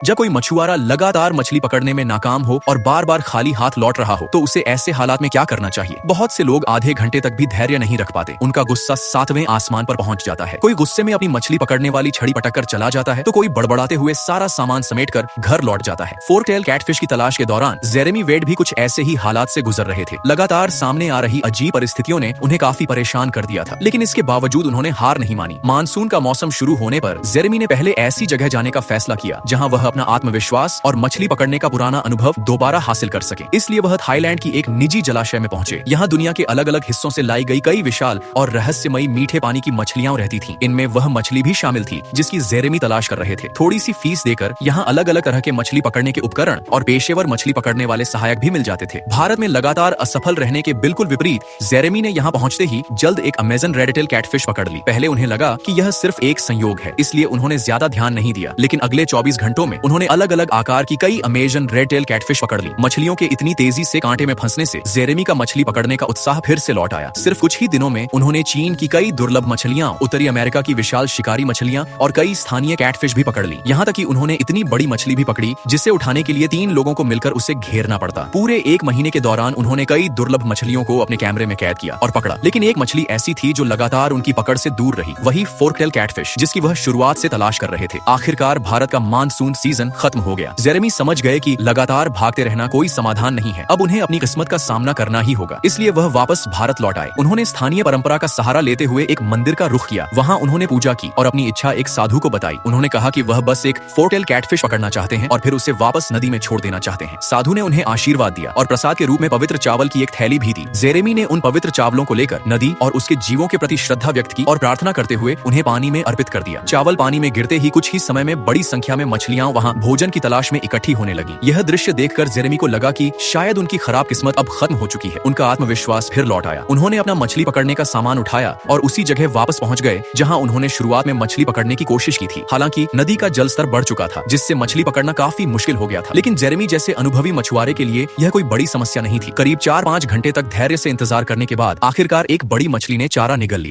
जब कोई मछुआरा लगातार मछली पकड़ने में नाकाम हो और बार बार खाली हाथ लौट रहा हो तो उसे ऐसे हालात में क्या करना चाहिए। बहुत से लोग आधे घंटे तक भी धैर्य नहीं रख पाते। उनका गुस्सा 7वें आसमान पर पहुंच जाता है। कोई गुस्से में अपनी मछली पकड़ने वाली छड़ी पटक कर चला जाता है तो कोई बड़बड़ाते हुए सारा सामान समेटकर घर लौट जाता है। फोर्क टेल कैटफिश की तलाश के दौरान जेरेमी वेड भी कुछ ऐसे ही हालात से गुजर रहे थे। लगातार सामने आ रही अजीब परिस्थितियों ने उन्हें काफी परेशान कर दिया था, लेकिन इसके बावजूद उन्होंने हार नहीं मानी। मानसून का मौसम शुरू होने पर जेरेमी ने पहले ऐसी जगह जाने का फैसला किया जहां वह अपना आत्मविश्वास और मछली पकड़ने का पुराना अनुभव दोबारा हासिल कर सके। इसलिए वह थाईलैंड की एक निजी जलाशय में पहुंचे। यहाँ दुनिया के अलग अलग हिस्सों से लाई गई कई विशाल और रहस्यमयी मीठे पानी की मछलियां रहती थीं। इनमें वह मछली भी शामिल थी जिसकी जेरेमी तलाश कर रहे थे। थोड़ी सी फीस देकर यहाँ अलग अलग तरह के मछली पकड़ने के उपकरण और पेशेवर मछली पकड़ने वाले सहायक भी मिल जाते थे। भारत में लगातार असफल रहने के बिल्कुल विपरीत जेरेमी ने यहाँ पहुंचते ही जल्द एक अमेजन रेड टेल कैटफिश पकड़ ली। पहले उन्हें लगा कि यह सिर्फ एक संयोग है, इसलिए उन्होंने ज्यादा ध्यान नहीं दिया, लेकिन अगले 24 घंटों में उन्होंने अलग अलग आकार की कई अमेजन रेड टेल कैटफिश पकड़ ली। मछलियों के इतनी तेजी से कांटे में फंसने से जेरेमी का मछली पकड़ने का उत्साह फिर से लौट आया। सिर्फ कुछ ही दिनों में उन्होंने चीन की कई दुर्लभ मछलियां, उत्तरी अमेरिका की विशाल शिकारी मछलियां और कई स्थानीय कैटफिश भी पकड़ ली। यहाँ तक कि उन्होंने इतनी बड़ी मछली भी पकड़ी जिसे उठाने के लिए 3 लोगों को मिलकर उसे घेरना पड़ता। पूरे 1 महीने के दौरान उन्होंने कई दुर्लभ मछलियों को अपने कैमरे में कैद किया और पकड़ा, लेकिन एक मछली ऐसी थी जो लगातार उनकी पकड़ से दूर रही। वही फोर्क टेल कैटफिश जिसकी वह शुरुआत से तलाश कर रहे थे। आखिरकार भारत का मानसून सीजन खत्म हो गया। जेरेमी समझ गए कि लगातार भागते रहना कोई समाधान नहीं है। अब उन्हें अपनी किस्मत का सामना करना ही होगा। इसलिए वह वापस भारत लौट आए। उन्होंने स्थानीय परंपरा का सहारा लेते हुए एक मंदिर का रुख किया। वहाँ उन्होंने पूजा की और अपनी इच्छा एक साधु को बताई। उन्होंने कहा कि वह बस एक फोर्क टेल कैटफिश पकड़ना चाहते हैं और फिर उसे वापस नदी में छोड़ देना चाहते हैं। साधु ने उन्हें आशीर्वाद दिया और प्रसाद के रूप में पवित्र चावल की एक थैली भी दी। जेरेमी ने उन पवित्र चावलों को लेकर नदी और उसके जीवों के प्रति श्रद्धा व्यक्त की और प्रार्थना करते हुए उन्हें पानी में अर्पित कर दिया। चावल पानी में गिरते ही कुछ ही समय में बड़ी संख्या में मछलियां वहां भोजन की तलाश में इकट्ठी होने लगी। यह दृश्य देखकर जेरेमी को लगा कि शायद उनकी खराब किस्मत अब खत्म हो चुकी है। उनका आत्मविश्वास फिर लौट आया। उन्होंने अपना मछली पकड़ने का सामान उठाया और उसी जगह वापस पहुंच गए जहां उन्होंने शुरुआत में मछली पकड़ने की कोशिश की थी। हालांकि नदी का जलस्तर बढ़ चुका था जिससे मछली पकड़ना काफी मुश्किल हो गया था, लेकिन जेरेमी जैसे अनुभवी मछुआरे के लिए यह कोई बड़ी समस्या नहीं थी। करीब 4-5 घंटे तक धैर्य से इंतजार करने के बाद आखिरकार एक बड़ी मछली ने चारा निगल लिया।